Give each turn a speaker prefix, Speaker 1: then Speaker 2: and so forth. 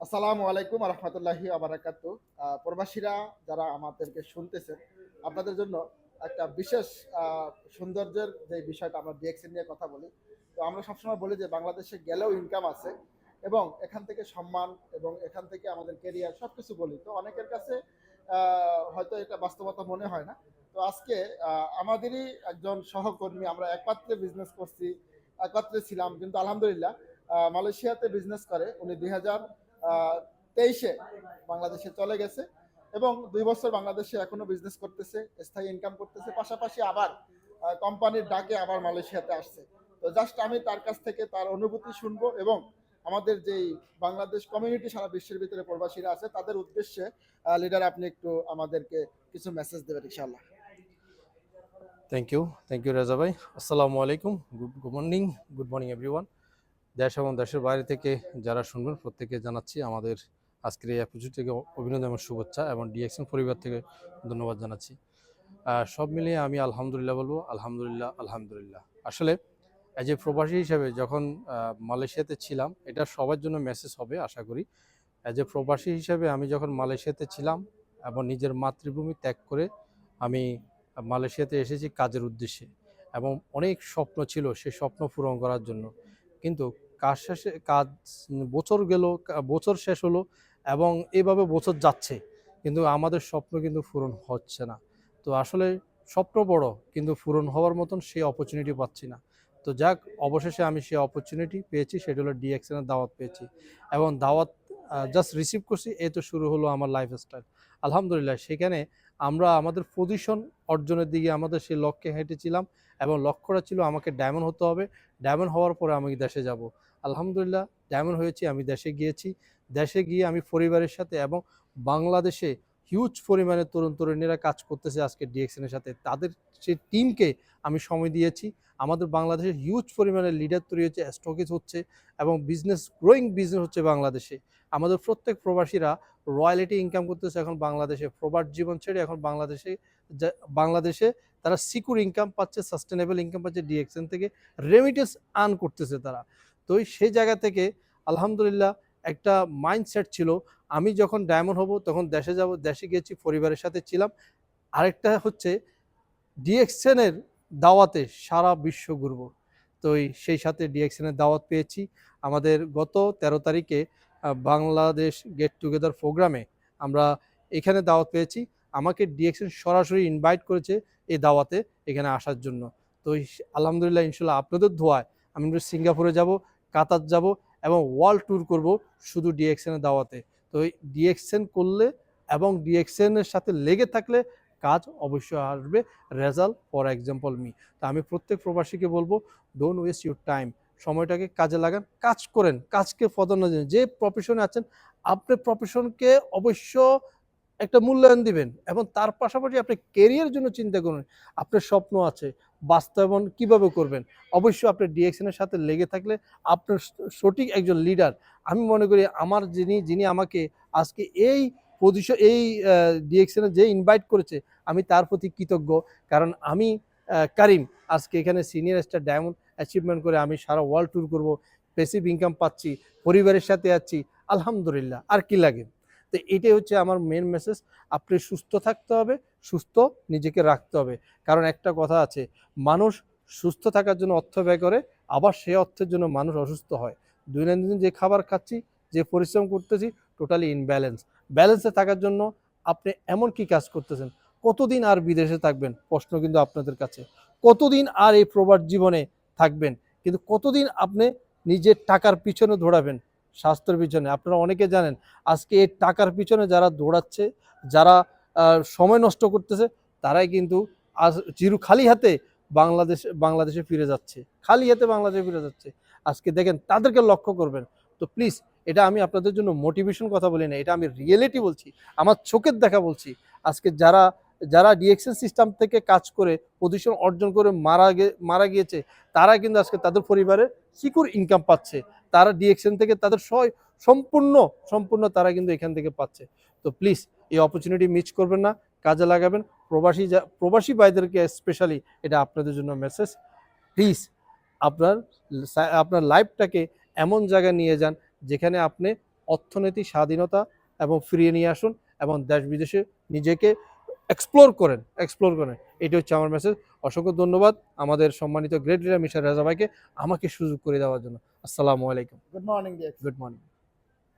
Speaker 1: আসসালামু আলাইকুম রহমতুল্লাহি আবরাকাতু। প্রবাসীরা যারা আমাদেরকে শুনতেছেন, আপনাদের জন্য একটা বিশেষ সৌন্দর্যের যে বিষয়টা আমরা ডিএক্সএন নিয়ে কথা বলি। তো আমরা সবসময় বলি যে বাংলাদেশে গেলেও ইনকাম আছে এবং এখান থেকে সম্মান এবং এখান থেকে আমাদের কেরিয়ার সব কিছু বলি। তো অনেকের কাছে হয়তো এটা বাস্তবতা মনে হয় না। তো আজকে আমাদেরই একজন সহকর্মী, আমরা একত্রে বিজনেস করছি, একত্রে ছিলাম, কিন্তু আলহামদুলিল্লাহ মালয়েশিয়াতে বিজনেস করে উনি 2023-এ বাংলাদেশে চলে গেছে এবং 2 বছর বাংলাদেশে এখনো বিজনেস করতেছে, স্থায়ী ইনকাম করতেছে, পাশাপাশি আবার কোম্পানির ডাকে আবার মালয়েশিয়াতে আসছে। তো জাস্ট আমি তার কাছ থেকে তার অনুভূতি শুনবো এবং আমাদের যেই বাংলাদেশ কমিউনিটি সারা বিশ্বের ভিতরে প্রবাসীরা আছে তাদের উদ্দেশ্যে লিডার আপনি একটু আমাদেরকে কিছু মেসেজ দেবেন ইনশাআল্লাহ।
Speaker 2: থ্যাংক ইউ রাজা ভাই। আসসালামু আলাইকুম, গুড মর্নিং এভরিওয়ান। দেশ এবং দেশের বাইরে থেকে যারা শুনবেন প্রত্যেকে জানাচ্ছি আমাদের আজকের এই এপিসোড থেকে অভিনন্দন এবং শুভেচ্ছা, এবং ডিএক্সএন পরিবার থেকে ধন্যবাদ জানাচ্ছি। সব মিলিয়ে আমি আলহামদুলিল্লাহ বলবো, আলহামদুলিল্লাহ। আসলে অ্যাজ এ প্রবাসী হিসেবে যখন মালয়েশিয়াতে ছিলাম, এটা সবার জন্য মেসেজ হবে আশা করি। অ্যাজ এ প্রবাসী হিসেবে আমি যখন মালয়েশিয়াতে ছিলাম এবং নিজের মাতৃভূমি ত্যাগ করে আমি মালয়েশিয়াতে এসেছি কাজের উদ্দেশ্যে, এবং অনেক স্বপ্ন ছিল সেই স্বপ্ন পূরণ করার জন্য। কিন্তু কাজ বছর গেল, বছর শেষ হলো এবং এইভাবে বছর যাচ্ছে, কিন্তু আমাদের স্বপ্ন কিন্তু পূরণ হচ্ছে না। তো আসলে স্বপ্ন বড়, কিন্তু পূরণ হওয়ার মতন সেই অপরচুনিটি পাচ্ছি না। তো যাক, অবশেষে আমি সেই অপরচুনিটি পেয়েছি, সেটা হলো ডিএক্সএনের দাওয়াত পেয়েছি, এবং দাওয়াত জাস্ট রিসিভ করছি। এই তো শুরু হলো আমার লাইফস্টাইল। আলহামদুলিল্লাহ, সেখানে আমরা আমাদের পজিশন অর্জনের দিকে আমাদের সেই লক্ষ্যে হেঁটেছিলাম, এবং লক্ষ্যটা ছিল আমাকে ডায়মন্ড হতে হবে। ডায়মন্ড হওয়ার পরে আমি দেশে যাব। আলহামদুলিল্লাহ, ডায়মন্ড হয়েছি, আমি দেশে গিয়েছি। দেশে গিয়ে আমি পরিবারের সাথে এবং বাংলাদেশে হিউজ পরিমাণে তরুণ তরুণীরা কাজ করতেছে আজকে ডিএক্সএনের সাথে, তাদের সেই টিমকে আমি সময় দিয়েছি। আমাদের বাংলাদেশের হিউজ পরিমাণে লিডার তৈরি হচ্ছে, স্টকেজ হচ্ছে, এবং গ্রোয়িং বিজনেস হচ্ছে বাংলাদেশে। আমাদের প্রত্যেক প্রবাসীরা রয়্যালিটি ইনকাম করতেছে এখন বাংলাদেশে, প্রবাস জীবন ছেড়ে এখন বাংলাদেশে তারা সিকিউর ইনকাম পাচ্ছে, সাস্টেনেবল ইনকাম পাচ্ছে ডিএক্সএন থেকে, রেমিটেন্স আর্ন করতেছে তারা। তো সেই জায়গা থেকে আলহামদুলিল্লাহ একটা মাইন্ডসেট ছিল, আমি যখন ডায়মন্ড হব তখন দেশে যাব, দেশে গিয়েছি, পরিবারের সাথে ছিলাম। আরেকটা হচ্ছে ডিএক্সএনের দাওয়াতে সারা বিশ্ব ঘুরব। তো সেই সাথে ডিএক্সএনের দাওয়াত পেয়েছি। আমাদের গত 13 তারিখে বাংলাদেশ গেট টুগেদার প্রোগ্রামে আমরা এখানে দাওয়াত পেয়েছি। আমাকে ডিএক্সএন সরাসরি ইনভাইট করেছে এই দাওয়াতে এখানে আসার জন্য। তো আলহামদুলিল্লাহ, ইনশাল্লাহ আপনাদের দোয়ায় আমি সিঙ্গাপুরে যাব, কাতার যাব, এবং ওয়ার্ল্ড ট্যুর করব শুধু ডিএক্সএনের দাওয়াতে। তো ডিএক্সএন করলে এবং ডিএক্সএনের সাথে লেগে থাকলে কাজ অবশ্যই আসবে, রেজাল্ট ফর এক্সাম্পল মি। তো আমি প্রত্যেক প্রবাসীকে বলবো, ডোন্ট ওয়েস্ট ইউর টাইম, সময়টাকে কাজে লাগান, কাজ করেন, কাজকে প্রাধান্য দিন। যে প্রফেশনে আছেন আপনি প্রফেশনকে অবশ্য একটা মূল্যায়ন দিবেন, এবং তার পাশাপাশি আপনি কেরিয়ার জন্য চিন্তা করুন। আপনার স্বপ্ন আছে, বাস্তবায়ন কিভাবে করবেন। অবশ্যই আপনি ডিএক্সএনের সাথে লেগে থাকলে আপনার সঠিক একজন লিডার। আমি মনে করি আমার যিনি আমাকে আজকে এই পজিশন, এই ডিএক্সএনে যে ইনভাইট করেছে, আমি তার প্রতি কৃতজ্ঞ। কারণ আমি কারিম আজকে এখানে সিনিয়র স্টার ডায়মন্ড অ্যাচিভমেন্ট করে আমি সারা ওয়ার্ল্ড ট্যুর করব, প্যাসিভ ইনকাম পাচ্ছি, পরিবারের সাথে আছি, আলহামদুলিল্লাহ, আর কি লাগে। তো এটাই হচ্ছে আমার মেন মেসেজ। আপনি সুস্থ থাকতে হবে, সুস্থ নিজেকে রাখতে হবে। কারণ একটা কথা আছে, মানুষ সুস্থ থাকার জন্য অর্থ ব্যয় করে, আবার সেই অর্থের জন্য মানুষ অসুস্থ হয়। দৈনন্দিন যে খাবার খাচ্ছি, যে পরিশ্রম করতেছি, টোটালি ইনব্যালেন্স। ব্যালেন্সে থাকার জন্য আপনি এমন কি কাজ করতেছেন? কতদিন আর বিদেশে থাকবেন? প্রশ্ন কিন্তু আপনাদের কাছে। কতদিন আর এই প্রবাস জীবনে থাকবেন? কিন্তু কতদিন আপনি নিজের টাকার পিছনে দৌড়াবেন, স্বাস্থ্যের পিছনে? আপনারা অনেকে জানেন আজকে এই টাকার পিছনে যারা দৌড়াচ্ছে, যারা সময় নষ্ট করতেছে, তারাই কিন্তু আজ খালি হাতে বাংলাদেশে ফিরে যাচ্ছে, খালি হাতে বাংলাদেশে ফিরে যাচ্ছে। আজকে দেখেন, তাদেরকে লক্ষ্য করবেন। তো প্লিজ, এটা আমি আপনাদের জন্য মোটিভেশন কথা বলি না, এটা আমি রিয়েলিটি বলছি, আমার চোখের দেখা বলছি। আজকে যারা যারা ডিএক্সএন সিস্টেম থেকে কাজ করে পজিশন অর্জন করে মারা গিয়েছে, তারা কিন্তু আজকে তাদের পরিবারের সিকিউর ইনকাম পাচ্ছে। তারা ডিএক্সএন থেকে তাদের সম্পূর্ণ তারা কিন্তু এখান থেকে পাচ্ছে। তো প্লিজ, এই অপরচুনিটি মিস করবেন না, কাজে লাগাবেন। প্রবাসী ভাইদেরকে স্পেশালি এটা আপনাদের জন্য মেসেজ। প্লিজ, আপনার আপনার লাইফটাকে এমন জায়গায় নিয়ে যান যেখানে আপনি অর্থনৈতিক স্বাধীনতা এবং ফিরিয়ে নিয়ে আসুন এবং দেশ বিদেশে নিজেকে এক্সপ্লোর করেন। এটি হচ্ছে আমার মেসেজ। অসংখ্য ধন্যবাদ আমাদের সম্মানিত গ্রেট লিডার মিস্টার রেজা ভাইকে আমাকে সুযোগ করে দেওয়ার জন্য। আসসালামু আলাইকুম।
Speaker 1: Good morning.
Speaker 2: Good morning.